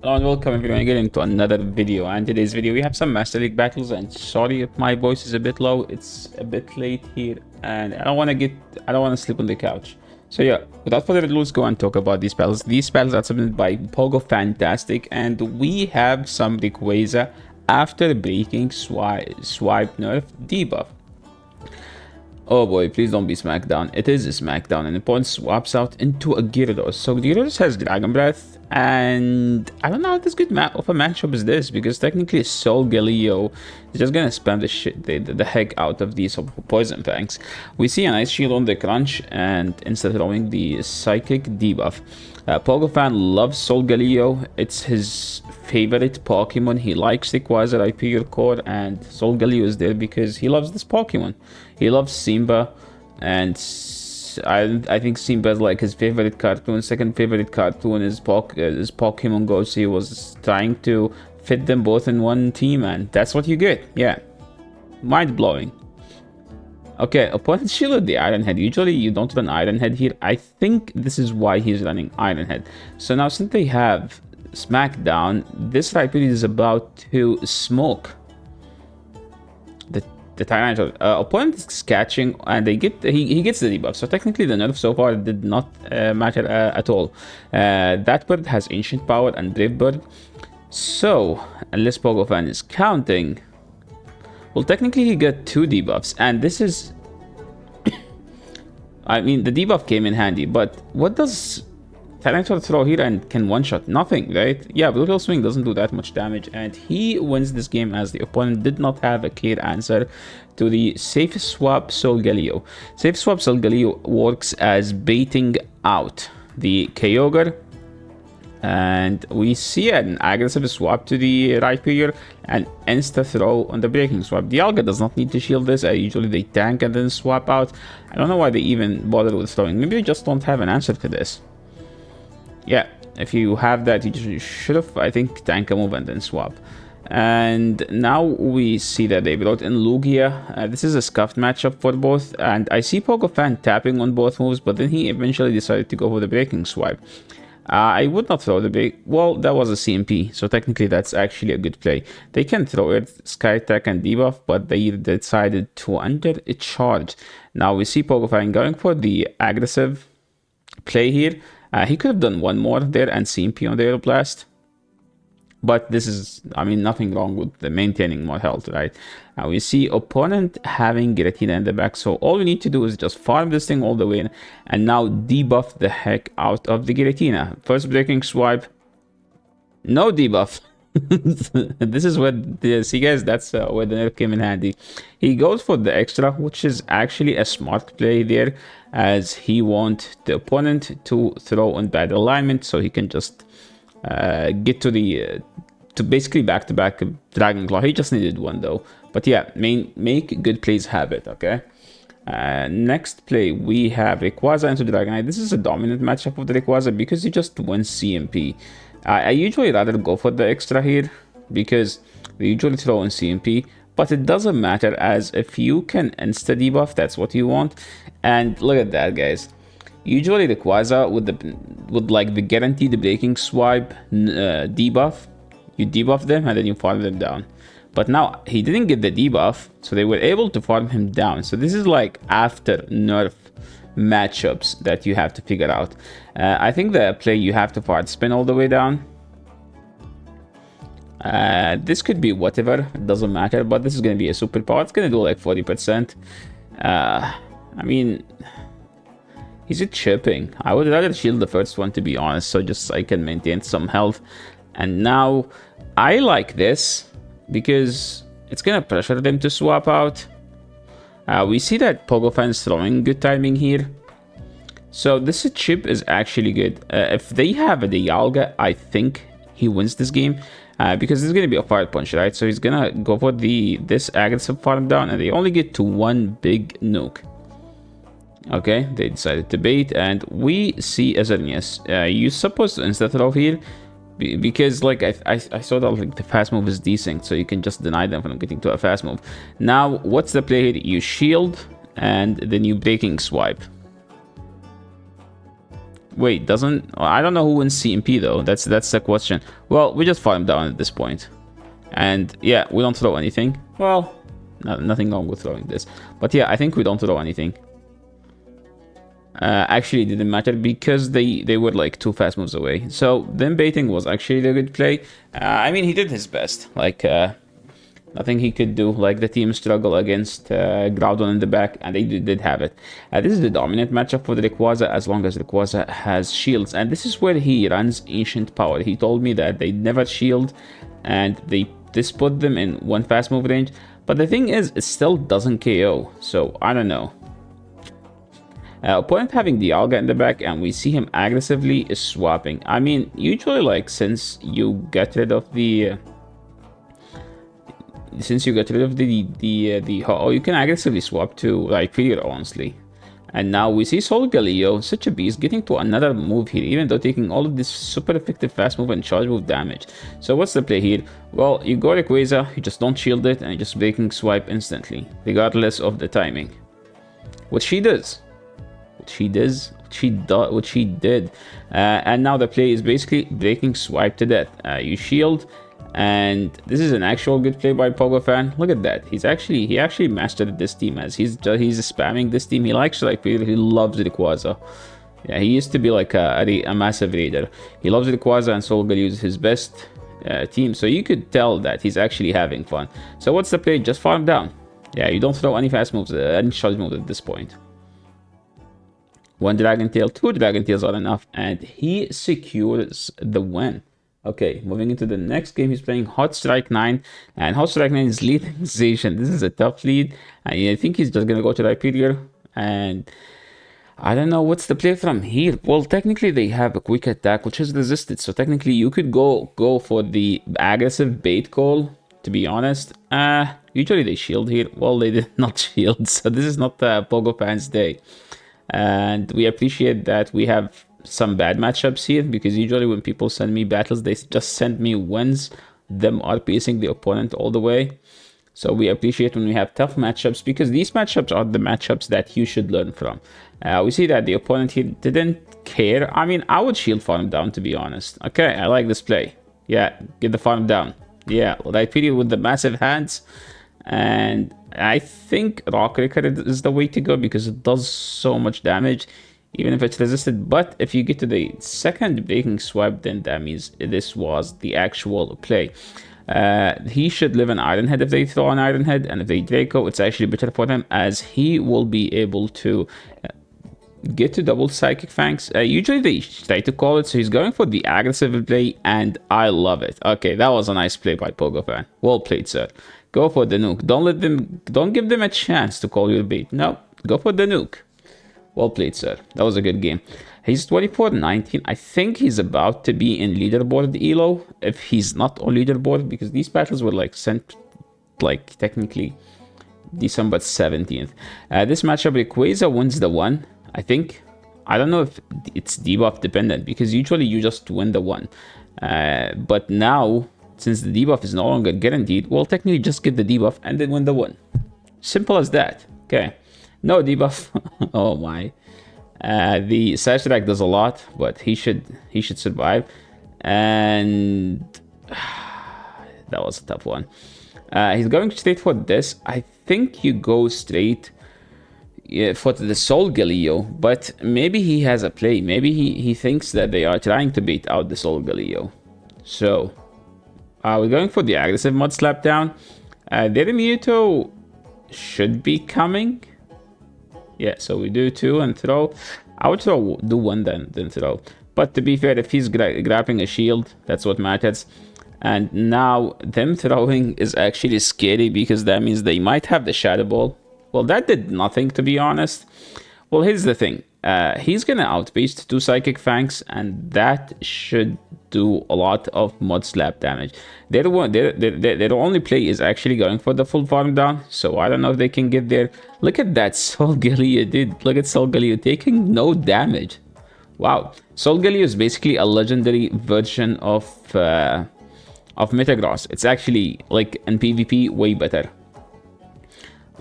Hello and welcome everyone again into another video. And today's video we have some Master League battles, and sorry if my voice is a bit low, it's a bit late here and I don't want to sleep on the couch. So yeah, without further ado, let's go and talk about these battles. These battles are submitted by PogoPhantastic, and we have some RAYQUAZA after breaking swipe nerf debuff. Oh boy, please don't be SmackDown. It is a SmackDown, and the opponent swaps out into a Gyarados. So Gyarados has Dragon Breath, and I don't know how this good of a matchup is this, because technically Solgaleo is just gonna spam the heck out of these Poison Fangs. We see an Ice Shield on the Crunch, and instead throwing the Psychic debuff. PogoPhan loves Solgaleo. It's his favorite Pokemon. He likes RAYQUAZA, RAYQUAZA Core, and Solgaleo is there because he loves this Pokemon. He loves Simba, and I think Simba is like his favorite cartoon. Second favorite cartoon is Pokemon Go. So he was trying to fit them both in one team, and that's what you get. Yeah, mind blowing. Okay, opponent shielded the Iron Head. Usually you don't run Iron Head here. I think this is why he's running Iron Head. So now since they have SmackDown, this Rhyperior is about to smoke the Tyranitar. Opponent is catching, and he gets the debuff. So technically the nerf so far did not matter at all. That bird has Ancient Power and Brave Bird. So unless PogoPhan is counting, well, technically he got 2 debuffs, and this is I mean, the debuff came in handy, but what does Tyranitar throw here and can one-shot? Nothing, right? Yeah, Brutal Swing doesn't do that much damage, and he wins this game as the opponent did not have a clear answer to the Safe Swap Solgaleo. Safe Swap Solgaleo works as baiting out the Kyogre, and we see an aggressive swap to the Rhyperior and insta throw on the breaking swap. The Alga does not need to shield this. Usually they tank and then swap out. I don't know why they even bother with throwing. Maybe they just don't have an answer to this. Yeah, if you have that, you should have, I think, tank a move and then swap. And now we see that they brought in Lugia. This is a scuffed matchup for both, and I see PogoPhan tapping on both moves, but then he eventually decided to go for the breaking swipe. I would not throw the big. Well, that was a CMP, so technically that's actually a good play. They can throw it, Sky Attack and debuff, but they decided to undercharge. Now we see PogoPhan going for the aggressive play here. He could have done one more there and CMP on the Aeroblast. But this is, I mean, nothing wrong with the maintaining more health, right? Now we see opponent having Giratina in the back. So all we need to do is just farm this thing all the way in and now debuff the heck out of the Giratina. First breaking swipe. No debuff. This is where see guys, that's where the nerf came in handy. He goes for the extra, which is actually a smart play there, as he wants the opponent to throw on bad alignment so he can just get to the to basically back-to-back Dragon Claw. He just needed one though. But yeah, make good plays habit. Okay. Next play we have RAYQUAZA into Dragonite. This is a dominant matchup of the RAYQUAZA because he just wins CMP. I usually rather go for the extra here because they usually throw in CMP, but it doesn't matter, as if you can insta debuff, that's what you want. And look at that, guys. Usually the RAYQUAZA with like the guaranteed breaking swipe debuff, you debuff them and then you farm them down. But now he didn't get the debuff, so they were able to farm him down. So this is like after nerf matchups that you have to figure out. I think the play you have to fart spin all the way down. This could be whatever, it doesn't matter, but this is going to be a superpower. It's going to do like 40%. I mean, is it chipping? I would rather shield the first one, to be honest, so just I can maintain some health. And now I like this because it's gonna pressure them to swap out. We see that PogoPhan is throwing good timing here, so this chip is actually good. If they have a Dialga, I think he wins this game, because this is gonna be a fire punch, right? So he's gonna go for this aggressive farm down, and they only get to one big nuke. Okay, they decided to bait, and we see Azernius. You're supposed to insta throw here because like I saw that like the fast move is decent, so you can just deny them from getting to a fast move. Now what's the play here? You shield and then you breaking swipe. Wait, doesn't... I don't know who wins CMP though. That's the question. Well, we just farm down at this point. And yeah, we don't throw anything. Well, nothing wrong with throwing this. But yeah, I think we don't throw anything. Actually, it didn't matter because they were like 2 fast moves away. So them baiting was actually a good play. I mean, he did his best. Like, nothing he could do. Like, the team struggle against Groudon in the back, and they did have it. This is the dominant matchup for the RAYQUAZA as long as RAYQUAZA has shields. And this is where he runs Ancient Power. He told me that they never shield, and this put them in 1 fast move range. But the thing is, it still doesn't KO. So, I don't know. Opponent having the Alga in the back, and we see him aggressively swapping. I mean, usually, like, since you get rid of the Ho-Oh, you can aggressively swap to Rhyperior, honestly. And now we see Solgaleo, such a beast, getting to another move here, even though taking all of this super effective fast move and charge move damage. So what's the play here? Well, you go RAYQUAZA, you just don't shield it, and you just breaking swipe instantly, regardless of the timing. What she does. What she did. And now the play is basically breaking swipe to death. You shield, and this is an actual good play by PogoPhan. Look at that. He actually mastered this team as he's spamming this team. He likes he loves RAYQUAZA. Yeah, he used to be like a massive raider. He loves RAYQUAZA, and Solgaleo is his best team. So you could tell that he's actually having fun. So what's the play? Just farm down. Yeah, you don't throw any fast moves, any charge moves at this point. 1 Dragon Tail, 2 Dragon Tails are enough, and he secures the win. Okay, moving into the next game, he's playing Hot Strike 9, and Hot Strike 9 is leading Zacian. This is a tough lead, and I think he's just gonna go to Rhyperior, and I don't know what's the play from here. Well, technically they have a quick attack, which is resisted, so technically you could go for the aggressive bait call, to be honest. Usually they shield here. Well, they did not shield, so this is not PogoPhan's day. And we appreciate that we have some bad matchups here, because usually when people send me battles, they just send me wins, them outpacing the opponent all the way. So we appreciate when we have tough matchups, because these matchups are the matchups that you should learn from. We see that the opponent here didn't care. I mean, I would shield farm down, to be honest. Okay, I like this play. Yeah, get the farm down. Yeah, Rhyperior with the massive hands. And I think Rock Breaker is the way to go, because it does so much damage, even if it's resisted. But if you get to the second breaking swipe, then that means this was the actual play. He should live an Iron Head if they throw an Iron Head, and if they Draco, it's actually better for him, as he will be able to get to double Psychic Fangs. Usually they try to call it, so he's going for the aggressive play, and I love it. Okay, that was a nice play by PogoPhan. Well played, sir. Go for the nuke. Don't give them a chance to call your bait. No, go for the nuke. Well played, sir. That was a good game. He's 24-19. I think he's about to be in leaderboard elo, if he's not on leaderboard, because these battles were like sent like technically December 17th. This matchup, RAYQUAZA wins the 1, I think. I don't know if it's debuff dependent, because usually you just win the 1. But now, since the debuff is no longer guaranteed, well, technically just get the debuff and then win the 1. Simple as that. Okay. No debuff. Oh my. The Sashrak does a lot, but he should survive. And that was a tough one. He's going straight for this. I think you go straight for the Solgaleo, but maybe he has a play. Maybe he thinks that they are trying to bait out the Solgaleo. So we're going for the aggressive Mud Slap down. Their Mewtwo should be coming. Yeah, so we do 2 and throw. I would do 1 then throw. But to be fair, if he's grabbing a shield, that's what matters. And now them throwing is actually scary, because that means they might have the Shadow Ball. Well, that did nothing, to be honest. Well, here's the thing. He's gonna outpace 2 Psychic Fangs, and that should do a lot of Mud Slap damage. Their only play is actually going for the full farm down, so I don't know if they can get there. Look at that Solgaleo, dude. Look at Solgaleo taking no damage. Wow. Solgaleo is basically a legendary version of Metagross. It's actually, like, in PvP, way better.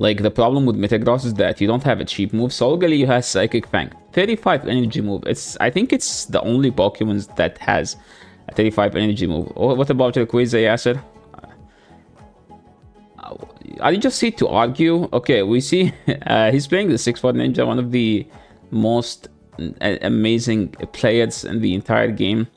Like, the problem with Metagross is that you don't have a cheap move. Solgaleo has Psychic Fang. 35 energy move. I think it's the only Pokemon that has a 35 energy move. What about RAYQUAZA, Yasser? I just see to argue. Okay, we see he's playing the 6-4 Ninja, one of the most amazing players in the entire game.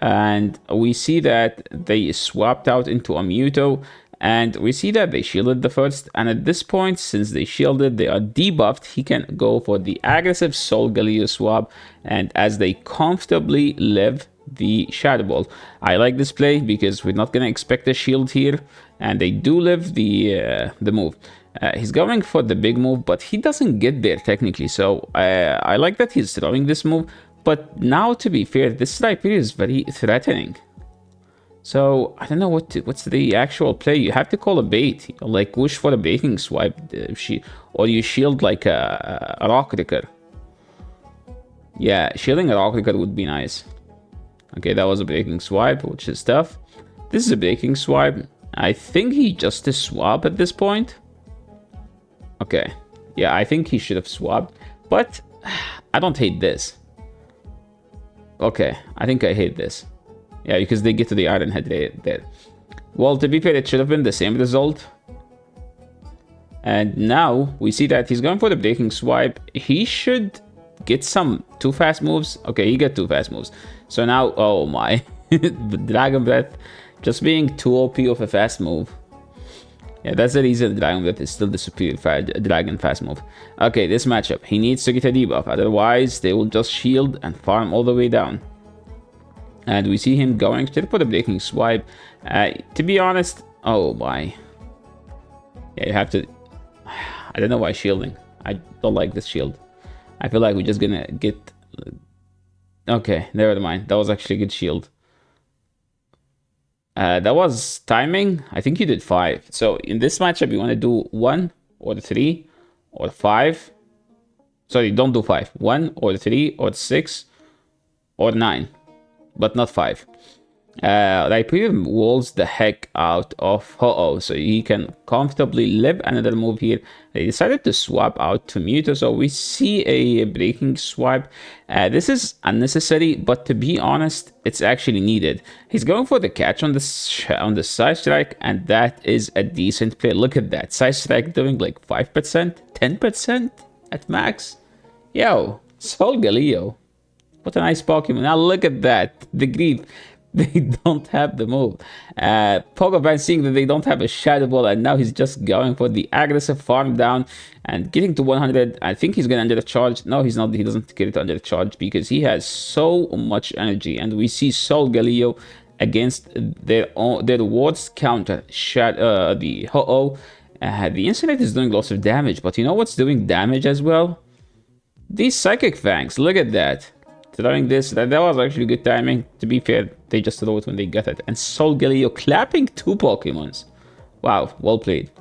And we see that they swapped out into a Mewtwo, and we see that they shielded the first. And at this point, since they shielded, they are debuffed. He can go for the aggressive Solgaleo swap, and as they comfortably live the Shadow Ball. I like this play because we're not gonna expect a shield here, and they do live the move. He's going for the big move, but he doesn't get there technically. So I like that he's throwing this move. But now, to be fair, this Rhyperior is very threatening. So I don't know what's the actual play. You have to call a bait, like wish for a baiting swipe, or you shield like a Rock Ricker. Yeah, shielding a Rock Ricker would be nice. Okay, that was a breaking swipe, which is tough. This is a breaking swipe. I think he just a swap at this point. Okay, yeah, I think he should have swapped, but I don't hate this. Okay, I think I hate this. Yeah, because they get to the Iron Head there. Well, to be fair, it should have been the same result. And now we see that he's going for the breaking swipe. He should get some too fast moves. Okay, he got 2 fast moves. So now, oh my, Dragon Breath just being too OP of a fast move. Yeah, that's the reason Dragon Breath is still the superior Dragon fast move. Okay, this matchup, he needs to get a debuff. Otherwise, they will just shield and farm all the way down. And we see him going straight for the breaking swipe. To be honest, oh my. Yeah, you have to... I don't know why shielding. I don't like this shield. I feel like we're just gonna get... Okay, never mind. That was actually a good shield. That was timing. I think you did 5. So in this matchup, you want to do 1 or 3 or 5. Sorry, don't do 5. 1 or 3 or 6 or 9. But not 5. Rhyperior walls the heck out of Ho-Oh, so he can comfortably live another move here. They decided to swap out to Mewtwo, so we see a breaking swipe. This is unnecessary, but to be honest, it's actually needed. He's going for the catch on the side strike, and that is a decent play. Look at that, side strike doing like 5%, 10% at max. Yo, Solgaleo. What a nice Pokemon. Now look at that, the grief. They don't have the move. PogoPhan seeing that they don't have a Shadow Ball, and now he's just going for the aggressive farm down and getting to 100. I think he's gonna under the charge. No, he's not. He doesn't get it under the charge because he has so much energy. And we see Solgaleo against their wards counter the Ho-Oh. The Incinerate is doing lots of damage, but you know what's doing damage as well? These Psychic Fangs. Look at that. Throwing this, that was actually good timing. To be fair, they just throw it when they get it. And Solgaleo clapping 2 Pokemons. Wow, well played.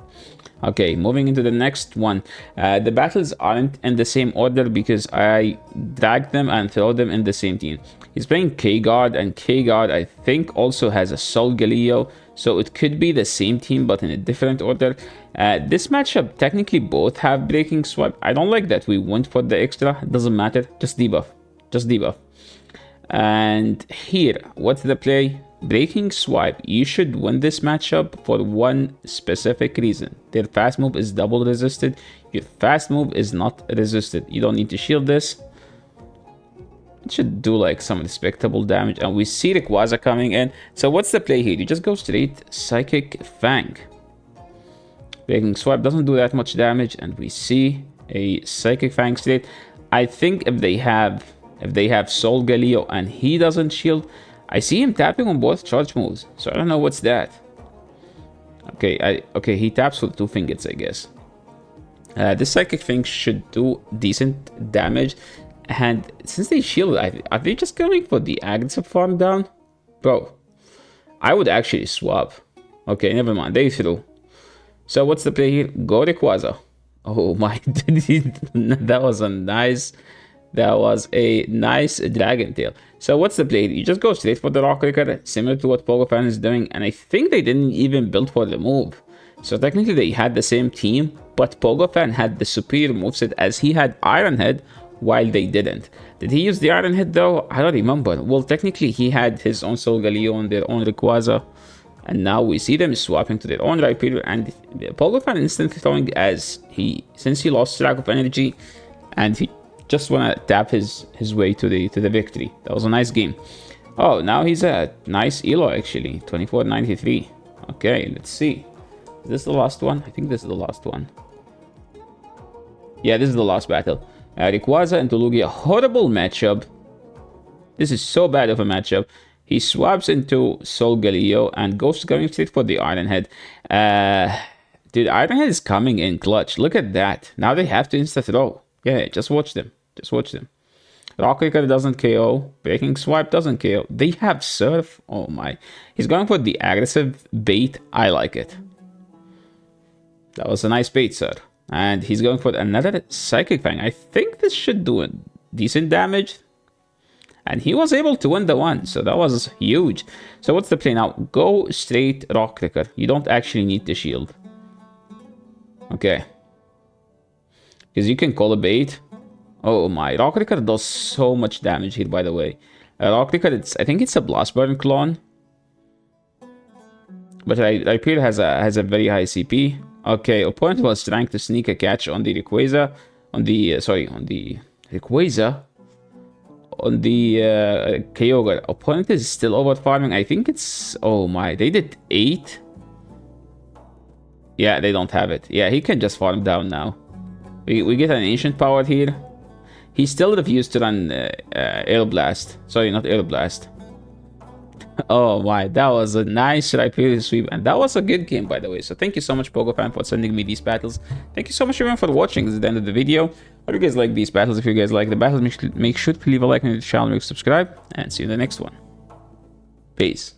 Okay, moving into the next one. The battles aren't in the same order because I dragged them and throw them in the same team. He's playing K-Guard, and K-Guard I think also has a Solgaleo. So it could be the same team but in a different order. This matchup, technically both have breaking swipe. I don't like that we went for the extra. It doesn't matter, just debuff. Just debuff. And here, what's the play? Breaking swipe. You should win this matchup for one specific reason. Their fast move is double resisted. Your fast move is not resisted. You don't need to shield this. It should do like some respectable damage. And we see RAYQUAZA coming in. So what's the play here? You just go straight Psychic Fang. Breaking swipe doesn't do that much damage. And we see a Psychic Fang straight. I think if they have Solgaleo and he doesn't shield, I see him tapping on both charge moves. So I don't know what's that. Okay, he taps with 2 fingers, I guess. This Psychic Fang should do decent damage. And since they shield, are they just going for the aggressive farm down? Bro, I would actually swap. Okay, never mind, they threw. So what's the play here? Go RAYQUAZA. Oh my, that was a nice Dragon Tail. So what's the play? You just go straight for the Rock Ricker, similar to what PogoPhan is doing, and I think they didn't even build for the move. So technically they had the same team, but PogoPhan had the superior moveset as he had Iron Head, while they didn't. Did he use the Iron Head though? I don't remember. Well, technically he had his own Solgaleo on their own RAYQUAZA, and now we see them swapping to their own Rhyperior, and PogoPhan instantly throwing as since he lost track of energy, and he just wanna tap his way to the victory. That was a nice game. Oh, now he's a nice elo actually, 2493. Okay, let's see. Is this the last one? I think this is the last one. Yeah, this is the last battle. RAYQUAZA into Lugia. Horrible matchup. This is so bad of a matchup. He swaps into Solgaleo and goes going straight for the Iron Head. Dude, Iron Head is coming in clutch. Look at that. Now they have to insta-throw. Yeah, just watch them. Just watch them. Rock Kicker doesn't KO. Breaking Swipe doesn't KO. They have Surf. Oh my. He's going for the aggressive bait. I like it. That was a nice bait, sir. And he's going for another Psychic Fang. I think this should do a decent damage. And he was able to win the one, so that was huge. So what's the play now? Go straight Rock Kicker. You don't actually need the shield. Okay. Because you can call a bait. Oh my, Rock Kicker does so much damage here, by the way. Rock Kicker, I think it's a Blast Burn clone. But Rhyperior has a very high CP. Okay, opponent was trying to sneak a catch on the RAYQUAZA. On the RAYQUAZA. On the Kyogre. Opponent is still over farming. I think it's... Oh my, they did 8. Yeah, they don't have it. Yeah, he can just farm down now. We get an Ancient Power here. He still refused to run Air Blast. Sorry, not Air Blast. Oh my, that was a nice Rhyperior sweep, and that was a good game, by the way. So thank you so much, PogoPhan, for sending me these battles. Thank you so much, everyone, for watching. This is the end of the video. Hope you guys like these battles. If you guys like the battles, make sure to leave a like on the channel, subscribe, and see you in the next one. Peace.